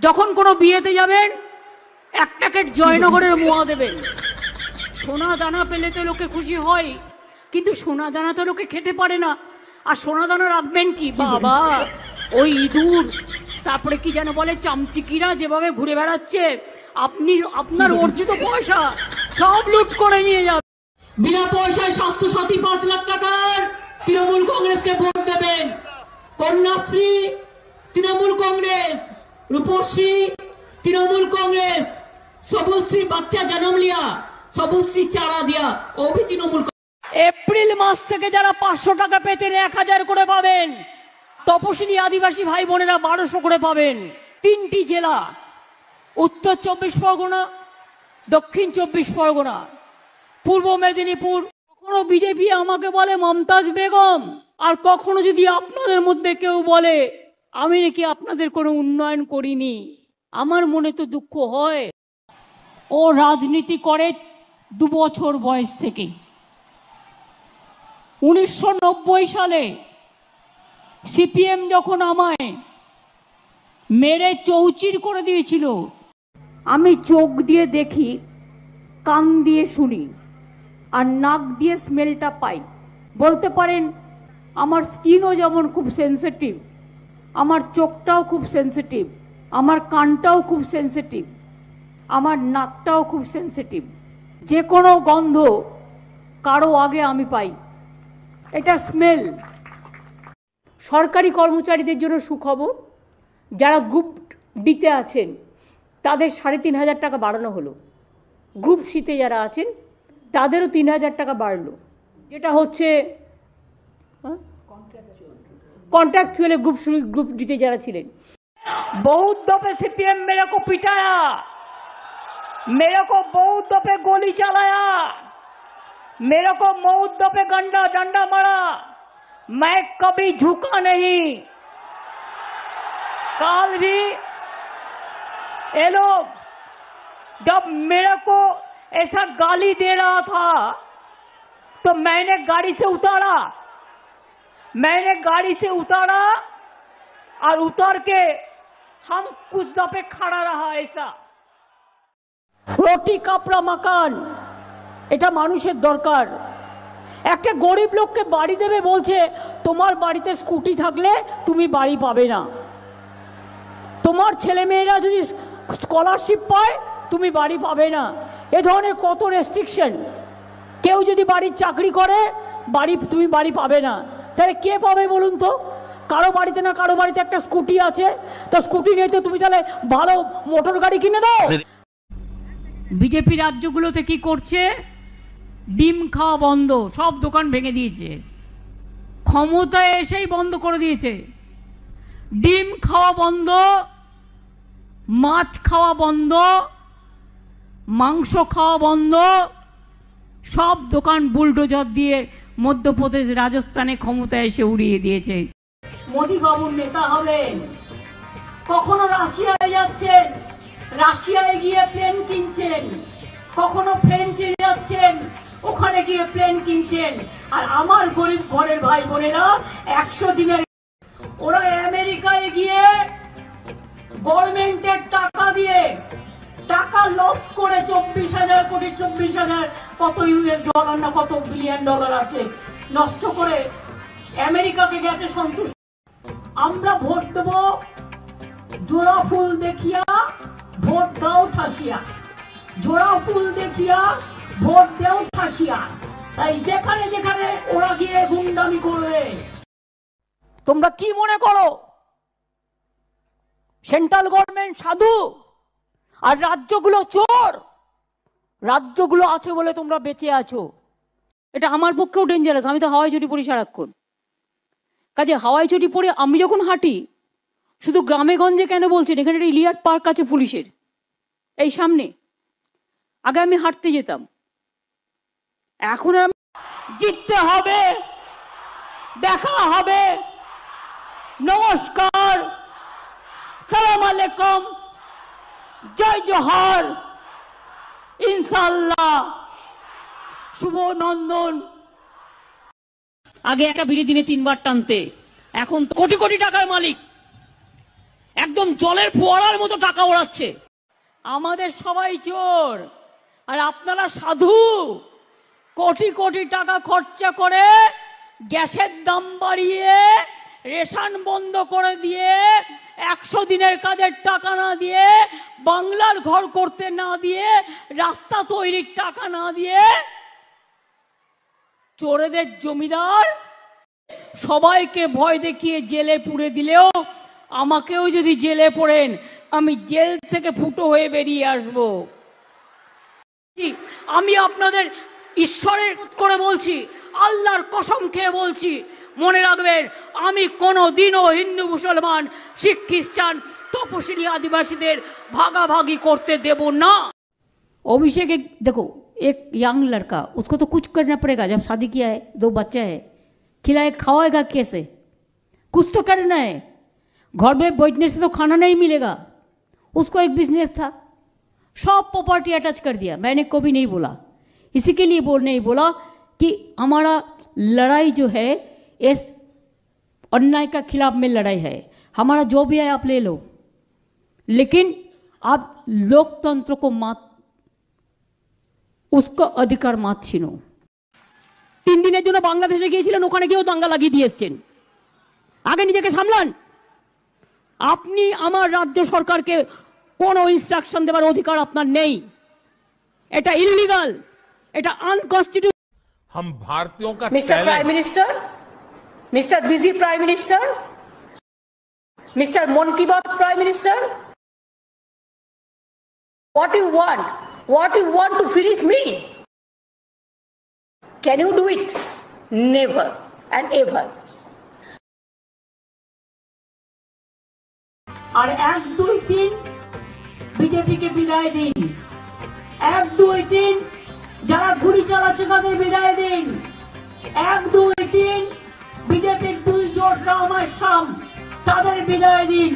যখন কোনো বিয়েতে যাবেন এক প্যাকেট জয়নগরের মোয়া দেবেন। সোনা দানা পেলে তো লোকে খুশি হয়, কিন্তু সোনা দানা তো লোকে খেতে পারে না। আর সোনা দানা রাখবেন কি বাবা, ওই ইঁদুর তারপরে কি যেন বলে চামচিকিরা যেভাবে ঘুরে বেড়াচ্ছে, আপনি আপনার অর্জিত পয়সা সব লুট করে নিয়ে যাবেন। বিনা পয়সায় স্বাস্থ্যসাথী 5 লাখ টাকার তৃণমূল কংগ্রেসকে ভোট দেবেন। কন্যাশ্রী তৃণমূল কংগ্রেস, রূপশ্রী তৃণমূল কংগ্রেস, সবুজশ্রী বাচ্চা জন্ম লিয়া সবুজশ্রী চারা দিয়া ও भी তৃণমূল। এপ্রিল মাস থেকে যারা 500 টাকা পেতেন 1000 করে পাবেন। তপশিলি আদিবাসী ভাই বোনেরা 1200 করে পাবেন। 3টি জেলা, উত্তর 24 পরগনা, দক্ষিণ 24 পরগনা, পূর্ব মেদিনীপুর। কখনো বিজেপি আমাকে বলে মমতাজ বেগম, আর কখনো যদি আপনাদের মধ্যে কেউ বলে আমি নাকি আপনাদের কোনো উন্নয়ন করিনি, আমার মনে তো দুঃখ হয়। ও রাজনীতি করে 2 বছর বয়স থেকে। 1990 সালে সিপিএম যখন আমায় মেরে চৌচির করে দিয়েছিল, আমি চোখ দিয়ে দেখি, কান দিয়ে শুনি, আর নাক দিয়ে স্মেলটা পাই। বলতে পারেন আমার স্কিনও যেমন খুব সেন্সিটিভ, আমার চোখটাও খুব সেন্সিটিভ, আমার কানটাও খুব সেন্সিটিভ, আমার নাকটাও খুব সেন্সিটিভ। যে কোনো গন্ধ কারো আগে আমি পাই, এটা স্মেল। সরকারি কর্মচারীদের জন্য সুখবর, যারা গ্রুপ ডিতে আছেন তাদের 3500 টাকা বাড়ানো হলো। গ্রুপ সিতে যারা আছেন তাদেরও 3000 টাকা বাড়লো, যেটা হচ্ছে कॉन्ट्रैक्चुअल ग्रुप डीते जरा छिलेन। बहुत दफे सीपीएम मेरे को पिटाया, मेरे को बहुत दफे गोली चलाया, मेरे को बहुत दफे गंडा डंडा मारा, मैं कभी झुका नहीं। कल भी ये लोग जब मेरे को ऐसा गाली दे रहा था तो मैंने गाड़ी से उतारा और उतर के हम कुछ दफे खड़ा रहा। ऐसा रोटी कपड़ा मकान এটা মানুষের দরকার। একটা গরিব লোককে বাড়ি দেবে বলছে, তোমার বাড়িতে স্কুটি থাকলে তুমি বাড়ি পাবে না, তোমার ছেলে মেয়েরা যদি স্কলারশিপ পায় তুমি বাড়ি পাবে না। এ ধরনের কত রেস্ট্রিকশন। কেউ যদি বাড়ির চাকরি করে তুমি বাড়ি পাবে না। তাহলে কে পাবে বলুন তো? কারো বাড়িতে না কারো বাড়িতে একটা স্কুটি আছে, তো স্কুটি নিয়ে তো তুমি তাহলে ভালো মোটর গাড়ি কিনে দাও। বিজেপি রাজ্যগুলোতে কি করছে? ডিম খাওয়া বন্ধ, সব দোকান ভেঙে দিয়েছে। ক্ষমতায় এসেই বন্ধ করে দিয়েছে। ডিম খাওয়া বন্ধ, মাছ খাওয়া বন্ধ, মাংস খাওয়া বন্ধ, সব দোকান বুলডোজার দিয়ে মধ্যপ্রদেশ রাজস্থানে ক্ষমতায় এসে উড়িয়ে দিয়েছে। মোদি বাবুর নেতা হবেন। কখনো রাশিয়ায় যাচ্ছেন, রাশিয়ায় গিয়ে প্লেন কিনছেন, কখনো ফ্রেঞ্চে যাচ্ছেন, ওখানে গিয়ে প্লেন কিনছেন। আর আমার গরিব ঘরের ভাই বোনেরা 100 দিনের ওরা আমেরিকায় গিয়ে গভর্নমেন্টের টাকা দিয়ে টাকা লস করে 24,000 কোটি 24,000 কত ইউএস ডলার না কত বিলিয়ন ডলার আছে নষ্ট করে আমেরিকাকে গেছে সন্তুষ্ট। আমরা ভোট দেব জোড়া ফুল দেখিয়া, ভোট দাও ঠাসিয়া। জোড়া ফুল দেখিয়া ভোট দেও ঠাসিয়া। তাই যেখানে যেখানে ওরা গিয়ে গুন্ডামি করবে, তোমরা কি মনে করো সেন্ট্রাল গভর্নমেন্ট সাধু আর রাজ্যগুলো চোর? রাজ্যগুলো আছে বলে তোমরা বেঁচে আছো। এটা আমার পক্ষেও ডেঞ্জারাস। আমি তো হাওয়াই চটি পরি সারাক্ষণ। কাজে হাওয়াই চটি পরে আমি যখন হাঁটি, শুধু গ্রামে গঞ্জে কেন বলছেন, এখানে একটা ইলিয়াট পার্ক আছে পুলিশের এই সামনে, আগে আমি হাঁটতে যেতাম। এখন জিততে হবে, দেখা হবে। নমস্কার, সালাম আলাইকুম, জয় জোহার, ইনশাআল্লাহ, শুভ নন্দন। আগে একটা বিড়ি দিনে 3 বার টানতে, এখন কোটি কোটি টাকার মালিক। একদম জলের ফোয়ারার মতো টাকা ওড়াচ্ছে। আমাদের সবাই চোর আর আপনারা সাধু। কোটি কোটি টাকা খরচা করে গ্যাসের দাম বাড়িয়ে, রেশন বন্ধ করে দিয়ে, 100 দিনের কাজের টাকা না দিয়ে, বাংলার ঘর করতে না দিয়ে, রাস্তা তৈরির টাকা না দিয়ে, চোরেদের জমিদার সবাইকে ভয় দেখিয়ে জেলে পুরে দিলেও আমাকেও যদি জেলে পড়েন আমি জেল থেকে ফুটো হয়ে বেরিয়ে আসব। আমি আপনাদের ঈশ্বরের করে বলছি, আল্লাহর কসম খেয়ে বলছি, মনে রাখবেন আমি কোনোদিনও হিন্দু মুসলমান শিখ খ্রিস্টান তপশিলি आदिवासीদের भागाभागी করতে দেব না। अभिषेक एक देखो एक यंग लड़का, उसको तो कुछ करना पड़ेगा। जब शादी किया है, 2 बच्चा है, खिलाए खावाएगा कैसे? कुछ तो करना है। घर में बैठने से तो खाना नहीं मिलेगा। उसको एक बिजनेस था, सब प्रॉपर्टी अटैच कर दिया। मैंने कभी नहीं बोला, इसी के लिए नहीं बोला कि हमारा लड़ाई जो है इस अन्याय का खिलाफ में लड़ाई है। हमारा जो भी है आप ले लो, लेकिन आप लोकतंत्र को मत, उसका अधिकार मत छीनो। 3 দিনের জন্য বাংলাদেশে গিয়েছিলেন, ওখানে গিয়েও দাঙ্গা লাগিয়ে দিয়ে এসছেন। আগে নিজেকে সামলান। আপনি আমার রাজ্য সরকারকে কোনো ইনস্ট্রাকশন দেওয়ার অধিকার আপনার নেই। এটা ইললিগাল, এটা আনকনস্টিটিউশনাল। हम भारतीयों का mister prime minister, mister busy prime minister, mister मन की बात prime minister, what you want to finish me? Can you do it? Never and ever. আর 1, 2, 3 বিজেপিকে বিদায় দিন। 1, 2, 3 যারা গুলি চালাচ্ছে তাদের বিদায় দিন। 1, 2, 3 বিজেপির 2 জোট রামায় শাম, তাদের বিদায় দিন।